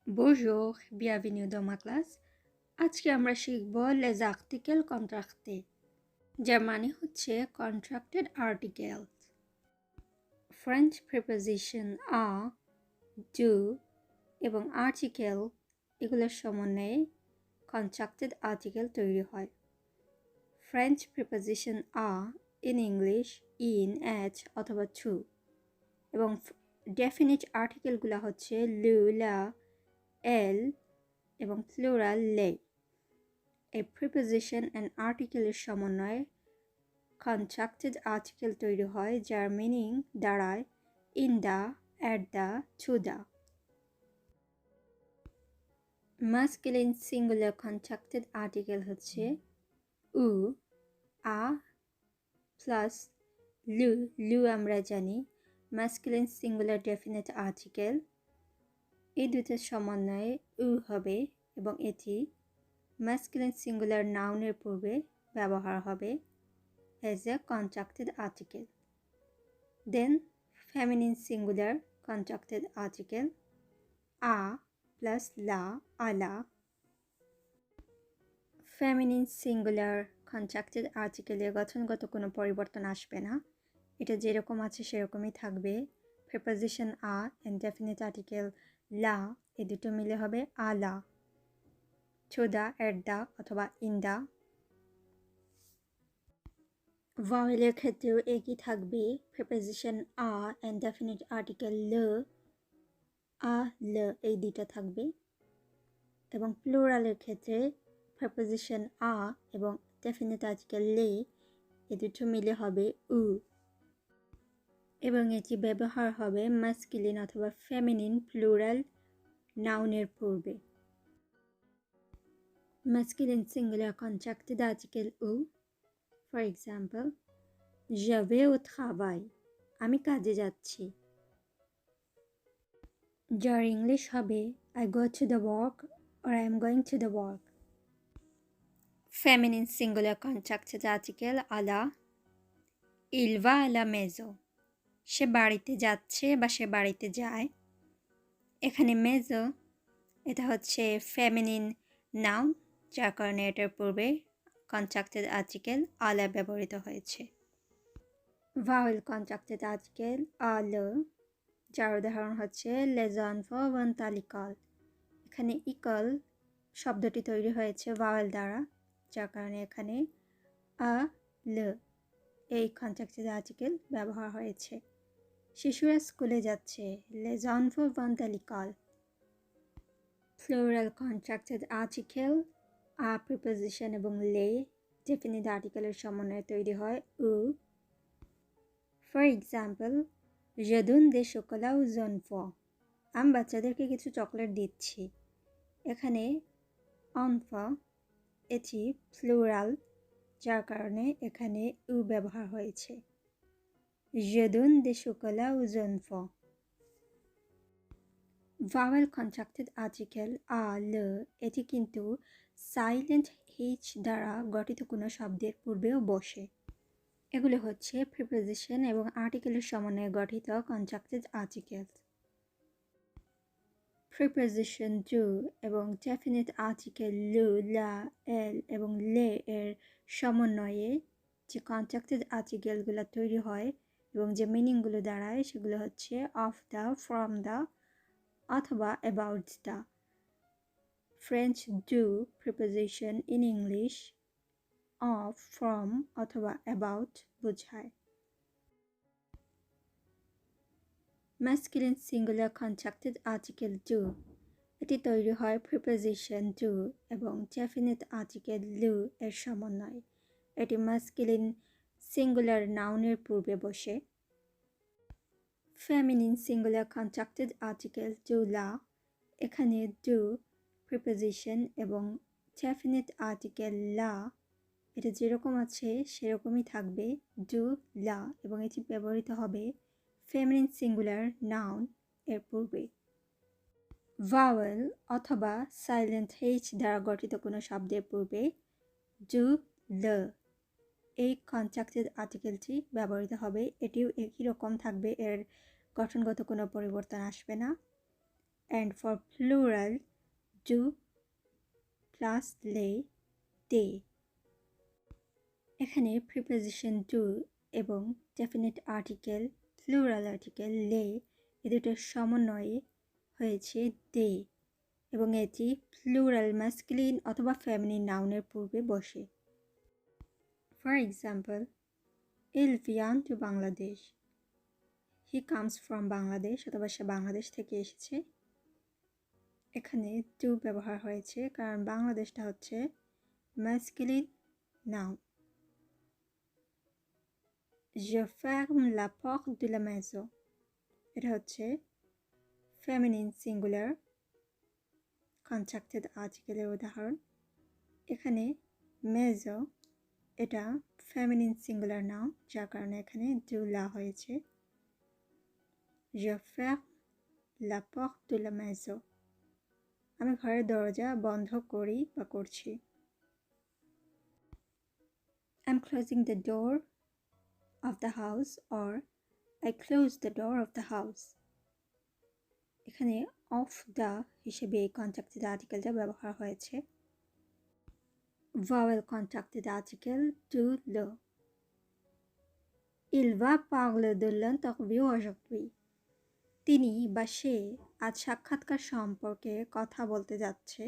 Bonjour, bienvenue dans ma classe. আজকে আমরা শিখব les articles contractés, যার মানে হচ্ছে contracted articles. French preposition à, de এবং article এগুলোর সমন্বয়ে contracted article তৈরি হয়. French preposition à in English in, at অথবা to এবং definite articleগুলো হচ্ছে le, la, elle এবং plural les. A preposition and article এর সমন্বয়ে contracted article তৈরি হয় যার মিনিং দাঁড়ায় in the, at the, to the. Masculine singular contracted article হচ্ছে উ, আ প্লাস লু. লু আমরা জানি masculine singular definite article. এই দুটোর সমন্বয়ে উ হবে এবং এটি masculine singular noun-এর পূর্বে ব্যবহার হবে as a contracted article. Then feminine singular contracted article à plus la, à la. Feminine singular contracted article এর গঠনগত কোনো পরিবর্তন আসবে না, এটা যেরকম আছে সেরকমই থাকবে. preposition à and definite article la এই দুটো মিলে হবে à la. to the, at the অথবা in the. ভাওয়েলের ক্ষেত্রেও একই থাকবে. preposition à and definite article le, à+le এই দুটো থাকবে. এবং প্লুরালের ক্ষেত্রে preposition à এবং definite article les এই দুটো মিলে হবে উ এবং এটি ব্যবহার হবে masculine অথবা feminine plural noun-এর পূর্বে. Masculine singular contracted article uh. For example, je vais au travail. আমি কাজে যাচ্ছি. যার ইংলিশ হবে I go to the work or I am going to the work. Feminine singular contracted article à la. Il va à la maison. সে বাড়িতে যাচ্ছে বা সে বাড়িতে যায়. এখানে মেজো এটা হচ্ছে feminine noun, যার কারণে এটার পূর্বে contracted article à la ব্যবহৃত হয়েছে. Vowel contracted article à le, যার উদাহরণ হচ্ছে les enfants vont à l'école. এখানে ইকল শব্দটি তৈরি হয়েছে ভাওয়েল দ্বারা, যার কারণে এখানে আ লে এই contracted article ব্যবহার হয়েছে. শিশুরা স্কুলে যাচ্ছে les enfants vont à l'école. Plural contracted article à preposition এবং les definite article এর সমন্বয়ে তৈরি হয় উ. For example, je donne des chocolats aux enfants. আমি বাচ্চাদেরকে কিছু চকলেট দিচ্ছি. এখানে enfant এটি প্লুরাল, যার কারণে এখানে উ ব্যবহার হয়েছে. Je donne des chocolats aux enfants. Vowel contracted article à le এটি কিন্তু সাইলেন্ট এইচ দ্বারা গঠিত কোনো শব্দের পূর্বেও বসে. এগুলো হচ্ছে প্রিপোজিশন এবং আর্টিকেলের সমন্বয়ে গঠিত contracted articles. preposition de এবং definite article le, la, elle এবং les এর সমন্বয়ে যে contracted articleগুলো তৈরি হয় এবং যে মিনিংগুলো দাঁড়ায় সেগুলো হচ্ছে of the, from the অথবা about the. French de preposition in English of, from অথবা about বোঝায়. Masculine singular contracted article do এটি তৈরি হয় preposition do এবং definite article le এর সমন্বয়ে. এটি masculine singular noun-এর পূর্বে বসে. Feminine singular contracted article de+la. এখানে do preposition এবং definite article la এটা যেরকম আছে সেরকমই থাকবে de+la এবং এটি ব্যবহৃত হবে feminine singular noun এর পূর্বে. ভাওয়েল অথবা সাইলেন্ট এইচ দ্বারা গঠিত কোনো শব্দের পূর্বে de+le এই contracted আর্টিকেলটি ব্যবহৃত হবে. এটিও একই রকম থাকবে, এর গঠনগত কোনো পরিবর্তন আসবে না. and for plural do plus le, they. এখানে preposition do এবং definite article plural article le এ দুটোর সমন্বয়ে হয়েছে they এবং এটি plural masculine অথবা feminine নাউনের পূর্বে বসে। For example, il vient de Bangladesh. He comes from Bangladesh অথবা সে বাংলাদেশ থেকে এসেছে। এখানে do ব্যবহার হয়েছে কারণ বাংলাদেশটা হচ্ছে masculine noun. Je ferme la porte de la maison. এটা হচ্ছে feminine singular contracted article এর উদাহরণ। এখানে maison এটা feminine singular noun যার কারণে এখানে de+la হয়েছে। Je ferme la porte de la maison. আমি ঘরের দরজা বন্ধ করি বা করছি। I'm closing the door of the house or I close the door of the house. এখানে of the হিসেবে এই contracted articleটা ব্যবহার হয়েছে। Vowel contracted article de+le. Il va parler de l'interview aujourd'hui. তিনি বা সে আজ সাক্ষাৎকার সম্পর্কে কথা বলতে যাচ্ছে।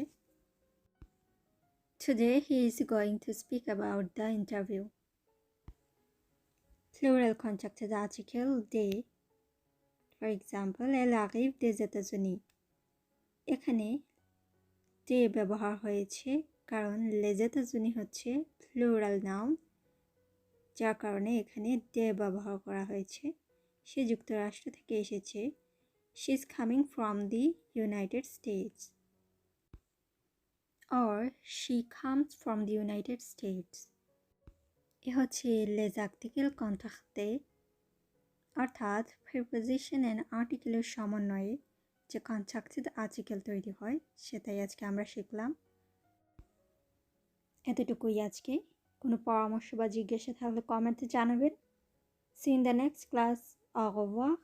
Today he is going to speak about the interview. Plural contracted article they. For example, elle arrive des États-Unis. এখানে they ব্যবহার হয়েছে কারণ les États-Unis হচ্ছে plural noun যার কারণে এখানে they ব্যবহার করা হয়েছে। সে যুক্তরাষ্ট্র থেকে এসেছে। She is coming from the United States. Or she comes from the United States. এ হচ্ছে les articles contractés অর্থাৎ preposition and article এর সমন্বয়ে যে contracted article তৈরি হয় সেটাই আজকে আমরা শিখলাম। এতটুকুই আজকে। কোনো পরামর্শ বা জিজ্ঞাসা থাকলে কমেন্টে জানাবেন। See you in the next class. Au revoir.